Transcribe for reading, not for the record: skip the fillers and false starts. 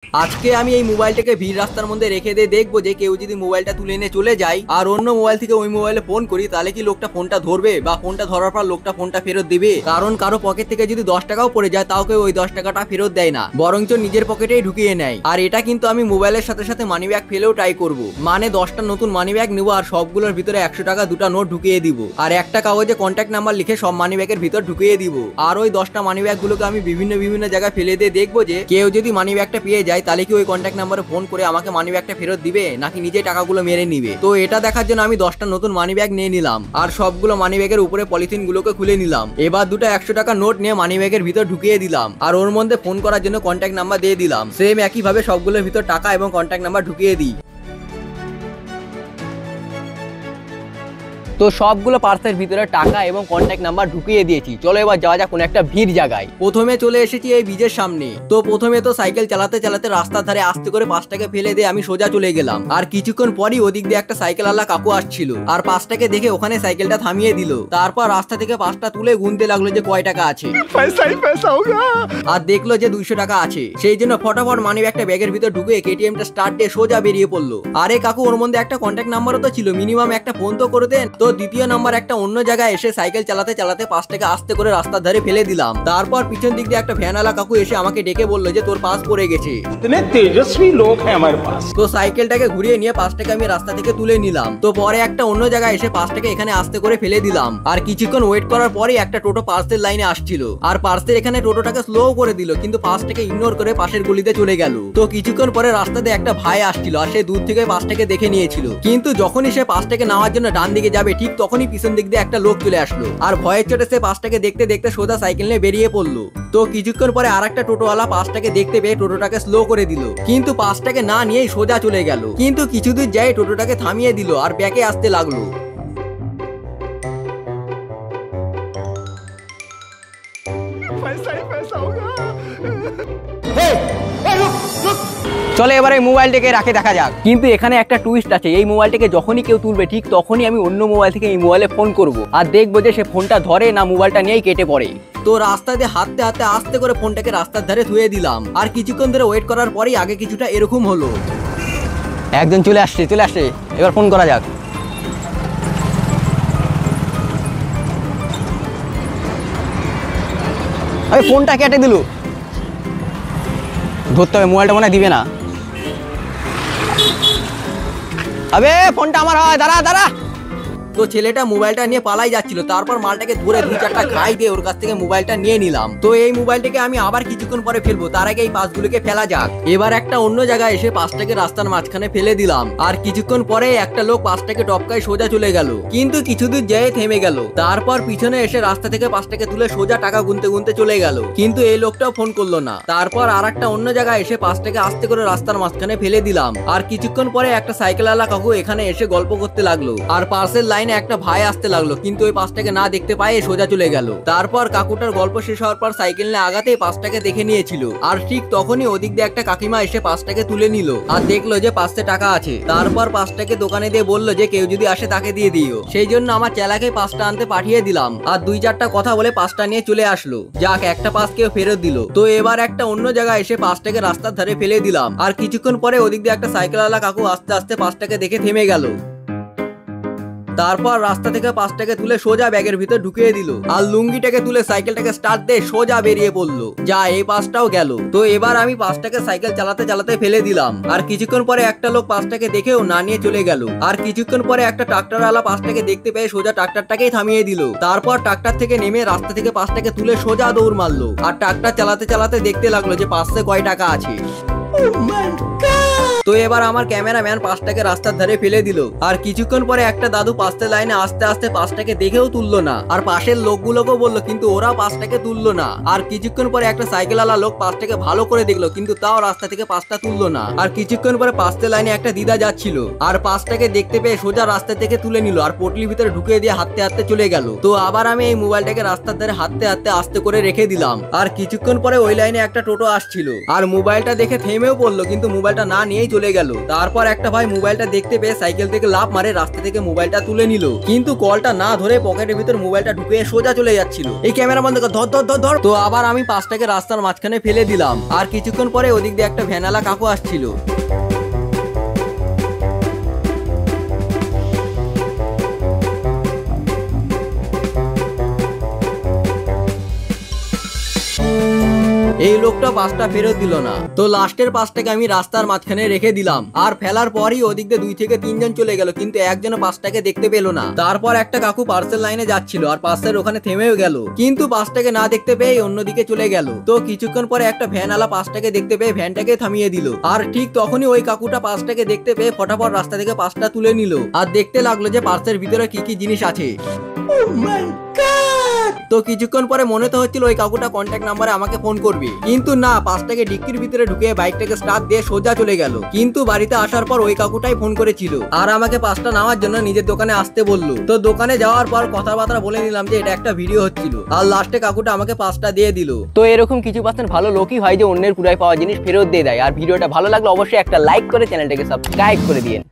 আজকে আমি এই মোবাইলটাকে ভিড় রাস্তার মধ্যে রেখে দিয়ে দেখবো যে কেউ যদি মোবাইলটা তুলে নিয়ে চলে যায় আর অন্য মোবাইল থেকে ওই মোবাইলে ফোন করি তাহলে কি লোকটা ফোনটা ধরবে বা ফোনটা ধরার পর লোকটা ফোনটা ফেরত দিবে। কারণ কারো পকেট থেকে যদি 10 টাকাও পড়ে যায় তাও কেউ ওই 10 টাকাটা ফেরত দেয় না, বরঞ্চ নিজের পকেটেই ঢুকিয়ে নেয়। আর এটা কিন্তু আমি মোবাইলের সাথে সাথে মানি ব্যাগ ফেলেও ট্রাই করবো। মানে 10টা নতুন মানি ব্যাগ নেবো আর সবগুলোর ভিতরে 100 টাকা 2টা নোট ঢুকিয়ে দিব আর একটা কাগজে কন্ট্যাক্ট নাম্বার লিখে সব মানি ব্যাগের ভিতর ঢুকিয়ে দিব। আর ওই 10টা মানি ব্যাগ গুলোকে আমি বিভিন্ন জায়গায় ফেলে দিয়ে দেখবো যে কেউ যদি মানি ব্যাগটা পেয়ে যায় তাহলে কি ওই কন্ট্যাক্ট নাম্বারে ফোন করে আমাকে মানি ব্যাগটা ফেরত দিবে নাকি নিজে টাকাগুলো মেরে নিবে। তো এটা দেখার জন্য আমি 10টা নতুন মানি ব্যাগ নিয়ে নিলাম আর সবগুলো মানি ব্যাগের উপরে পলিথিন গুলোকে খুলে নিলাম। এবার 2টা 100 টাকা নোট নিয়ে মানি ব্যাগের ভিতর ঢুকিয়ে দিলাম আর ওর মধ্যে ফোন করার জন্য কন্ট্যাক্ট নাম্বার দিয়ে দিলাম। সেম একই ভাবে সবগুলোর ভিতর টাকা এবং কন্ট্যাক্ট নাম্বার ঢুকিয়ে দিই। তো সবগুলো পার্সের ভিতরে টাকা এবং কন্ট্যাক্ট নাম্বার ঢুকিয়ে দিয়েছি। চলো এবার যাওয়া যাক কোনো একটা ভিড় জায়গায়। প্রথমে চলে এসেছি এই ব্রিজের সামনে। তো প্রথমে তো সাইকেল চালাতে চালাতে রাস্তার ধারে আস্তে করে 5 টাকা ফেলে দিয়ে আমি সোজা চলে গেলাম। আর কিছুক্ষণ পরই ওদিক দিয়ে একটা সাইকেলওয়ালা কাকু আসছিল আর 5 টাকা দেখে ওখানে সাইকেলটা থামিয়ে দিল। তারপর রাস্তা থেকে 5টা তুলে গুনতে লাগলো যে কয় টাকা আছে। আর দেখলো যে 200 টাকা আছে। সেই জন্য ফটাফট মানি একটা ব্যাগের ভিতর ঢুকে কেটিএমটা স্টার্ট দিয়ে সোজা বেরিয়ে পড়লো। আরে কাকু, ওর মধ্যে একটা কন্ট্যাক্ট নাম্বারও তো ছিল, মিনিমাম একটা ফোন তো করে দেন। তো দ্বিতীয় নাম্বার একটা অন্য জায়গায় এসে সাইকেল চালাতে চালাতে 5 টাকা আস্তে করে রাস্তার ধারে ফেলে দিলাম। তারপর পিছন দিক দিয়ে একটা ভ্যানওয়ালা কাকু এসে আমাকে ডেকে বললো যে তোর পাস পড়ে গেছে। इतने तेजस्वी लोग हैं हमारे पास। তো সাইকেলটাকে ঘুরিয়ে নিয়ে 5 টাকা আমি রাস্তা থেকে তুলে নিলাম। তো পরে একটা অন্য জায়গায় এসে 5 টাকা এখানে আস্তে করে ফেলে দিলাম। আর কিছুক্ষণ ওয়েট করার পরে একটা টোটো পার্সেল লাইনে আসছিল আর পার্সেল এখানে টোটোটাকে স্লো করে দিল, কিন্তু 5 টাকা ইগনোর করে পাশের গলিতে চলে গেল। তো কিছুক্ষণ পরে রাস্তাতে একটা ভাই আসছিল আর সে দূর থেকে 5 টাকা দেখে নিয়েছিল, কিন্তু যখনই সে 5 টাকা নেওয়ার জন্য ডান দিকে যাবে ঠিক তখনই পিছন দিক দিয়ে একটা লোক চলে আসলো আর ভয়ের চোটে সে 5 টাকা দেখতে দেখতে সোজা সাইকেল নিয়ে বেরিয়ে পড়লো। তো কিছুক্ষণ পরে আর একটা টোটোওয়ালা 5 টাকা দেখতে পেয়ে টোটোটাকে স্লো করে দিল, কিন্তু 5 টাকা না নিয়েই সোজা চলে গেল। কিন্তু কিছু দূর যাই টোটোটাকে থামিয়ে দিল আর ব্যাকে আসতে লাগলো। চলে এবার এই মোবাইলটাকে রাখে দেখা যাক। কিন্তু এখানে একটা টুইস্ট আছে, এই মোবাইলটাকে যখনই কেউ তুলবে ঠিক তখনই আমি অন্য মোবাইল থেকে এই মোবাইলে ফোন করব আর দেখবো যে সে ফোনটা ধরে না মোবাইলটা নিয়েই কেটে পড়ে। তো রাস্তা দিয়ে হাঁটতে হাঁটতে আস্তে করে ফোনটাকে রাস্তার ধারে ধুয়ে দিলাম আর কিছুক্ষণ ধরে ওয়েট করার পরেই আগে কিছুটা এরকম হলো। একজন চলে আসছে এবার ফোন করা যাক। আরে ফোনটা কেটে দিল, ধরতে হবে, মোবাইলটা মনে হয় দিবে না। আবে ফোনটা আমার হয়, দাঁড়া। তো ছেলেটা মোবাইলটা নিয়ে পালাই যাচ্ছিল, তারপর মালটাকে ধরে 2-4টা ঘাই দিয়ে ওর কাছ থেকে মোবাইলটা নিয়ে নিলাম। তো এই মোবাইলটাকে আমি আবার কিছুক্ষণ পরে ফেলবো, তার আগে এই পাসগুলোকে ফেলা যাক। এবার একটা অন্য জায়গায় এসে 5 টাকা রাস্তার মাঝখানে ফেলে দিলাম আর কিছুক্ষণ পরে একটা লোক 5 টাকা টপকায় সোজা চলে গেল, কিন্তু কিছু দূর যেয়ে থেমে গেল। তারপর পিছনে এসে রাস্তা থেকে 5 টাকা তুলে সোজা টাকা গুনতে গুনতে চলে গেল, কিন্তু এই লোকটাও ফোন করলো না। তারপর আর একটা অন্য জায়গায় এসে 5 টাকা আস্তে করে রাস্তার মাঝখানে ফেলে দিলাম আর কিছুক্ষণ পরে একটা সাইকেলওয়ালা কাকু এখানে এসে গল্প করতে লাগলো আর পার্সেল লাইনে একটা ভাই আসতে লাগলো, কিন্তু ওই 5 টাকা না দেখতে পায়ে সোজা চলে গেল। তারপর কাকুটার গল্প শেষ হওয়ার পর সাইকেল নিয়ে আগাতেই 5 টাকা দেখে নিয়েছিল আর ঠিক তখনই ওদিক দিয়ে একটা কাকিমা এসে 5 টাকা তুলে নিল আর দেখলো যে 5 টাকা আছে। তারপর 5 টাকা দোকানে দিয়ে বললো যে কেউ যদি আসে তাকে দিয়ে দিও। সেই জন্য আমার চেলাকে 5টা আনতে পাঠিয়ে দিলাম আর 2-4টা কথা বলে 5টা নিয়ে চলে আসলো। যাক, একটা পাস কেউ ফেরত দিল। তো এবার একটা অন্য জায়গায় এসে 5 টাকা রাস্তার ধারে ফেলে দিলাম আর কিছুক্ষণ পরে ওদিক দিয়ে একটা সাইকেলওয়ালা কাকু আস্তে আস্তে 5 টাকা দেখে থেমে গেল। তারপর রাস্তা থেকে 5 টাকা তুলে সোজা ব্যাগের ভিতর ঢুকিয়ে দিল আর লুঙ্গিটাকে তুলে সাইকেলটাকে স্টার্ট দিয়ে সোজা বেরিয়ে পড়লো। যা, এই পাসটাও গেল। তো এবার আমি 5 টাকা সাইকেল চালাতে চালাতে ফেলে দিলাম আর কিছুক্ষণ পরে একটা লোক 5 টাকা দেখেও না নিয়ে চলে গেল আর কিছুক্ষণ পরে একটা ট্রাক্টরওয়ালা 5 টাকা দেখতে পেয়ে সোজা ট্রাক্টরটাকেই থামিয়ে দিল। তারপর ট্রাক্টর থেকে নেমে রাস্তা থেকে 5 টাকা তুলে সোজা দৌড় মারলো আর ট্রাক্টর চালাতে চালাতে দেখতে লাগলো যে পাশে কয় টাকা আছে। তো এবার আমার ক্যামেরাম্যান 5 টাকা রাস্তার ধারে ফেলে দিল আর কিছুক্ষণ পরে একটা দাদু 5 লাইনে আস্তে আস্তে 5 টাকা দেখেও তুললো না আর পাশের লোকগুলোকেও বললো, কিন্তু ওরা 5 টাকা তুললো না। আর কিছুক্ষণ পরে একটা সাইকেলওয়ালা লোক 5 টাকা ভালো করে দেখলো, কিন্তু তাও রাস্তা থেকে 5টা তুললো না। আর কিছুক্ষণ পরে 5 লাইনে একটা দিদা যাচ্ছিল আর 5 টাকা দেখতে পেয়ে সোজা রাস্তা থেকে তুলে নিল আর পটলির ভিতরে ঢুকিয়ে দিয়ে হাঁটতে হাঁটতে চলে গেল। তো আবার আমি এই মোবাইলটাকে রাস্তার ধারে হাঁটতে হাঁটতে আস্তে করে রেখে দিলাম আর কিছুক্ষণ পরে ওই লাইনে একটা টোটো আসছিল আর মোবাইলটা দেখে থেমেও পড়লো, কিন্তু মোবাইলটা না নিয়েই চলে গেল। তারপর একটা ভাই মোবাইলটা দেখতে পেয়ে সাইকেল থেকে লাফ মারে রাস্তা থেকে মোবাইলটা তুলে নিল, কিন্তু কলটা না ধরে পকেটের ভিতর মোবাইলটা ঢুকে সোজা চলে যাচ্ছিল। এই ক্যামেরা বন্ধ কর, ধর ধর ধর ধর। তো আবার আমি পাঁচটাকে রাস্তার মাঝখানে ফেলে দিলাম। আর কিছুক্ষণ পরে ওদিক দিয়ে একটা ভ্যানালা কাকু আসছিল। এই লোকটা পাঁচটা ফেরত দিল না, তো লাস্টের পাঁচটাকে আমি রাস্তার মাঝখানে রেখে দিলাম। আর ফেলার পরই ওদিক দিয়ে 2 থেকে 3 জন চলে গেল, কিন্তু একজন পাঁচটাকে দেখতে পেল না। তারপর একটা কাকু পার্সেল লাইনে যাচ্ছিল আর পার্সেল ওখানে থেমেও গেল, কিন্তু পাঁচটাকে না দেখতে পেয়ে অন্যদিকে চলে গেল। তো কিছুক্ষণ পরে একটা ভ্যানওয়ালা পাঁচটাকে দেখতে পেয়ে ভ্যানটাকে থামিয়ে দিল। আর ঠিক তখনই ওই কাকুটা পাঁচটাকে দেখতে পেয়ে ফটাফট রাস্তা থেকে পাঁচটা তুলে নিল আর দেখতে লাগলো যে পার্সের ভিতরে কি কি জিনিস আছে। তো কিছুক্ষণ পরে মনে তো হচ্ছিল ওই কাকুটা কন্ট্যাক্ট নাম্বারে আমাকে ফোন করবে, কিন্তু না, পাঁচটাকে ডিক্কির ভিতরে ঢুকে বাইকটাকে স্টার্ট দিয়ে সোজা চলে গেল। কিন্তু বাড়িতে আসার পর ওই কাকুটাই ফোন করেছিল আর আমাকে পাঁচটা নেওয়ার জন্য নিজের দোকানে আসতে বললো। তো দোকানে যাওয়ার পর কথাবার্তা বলে নিলাম যে এটা একটা ভিডিও হচ্ছিল, আর লাস্টে কাকুটা আমাকে পাঁচটা দিয়ে দিল। তো এরকম কিছু পার্সেন্ট ভালো লোকই হয় যে অন্যের কুড়ায় পাওয়া জিনিস ফেরত দিয়ে দেয়। আর ভিডিওটা ভালো লাগলে অবশ্যই একটা লাইক করে চ্যানেলটাকে সাবস্ক্রাইব করে দিন।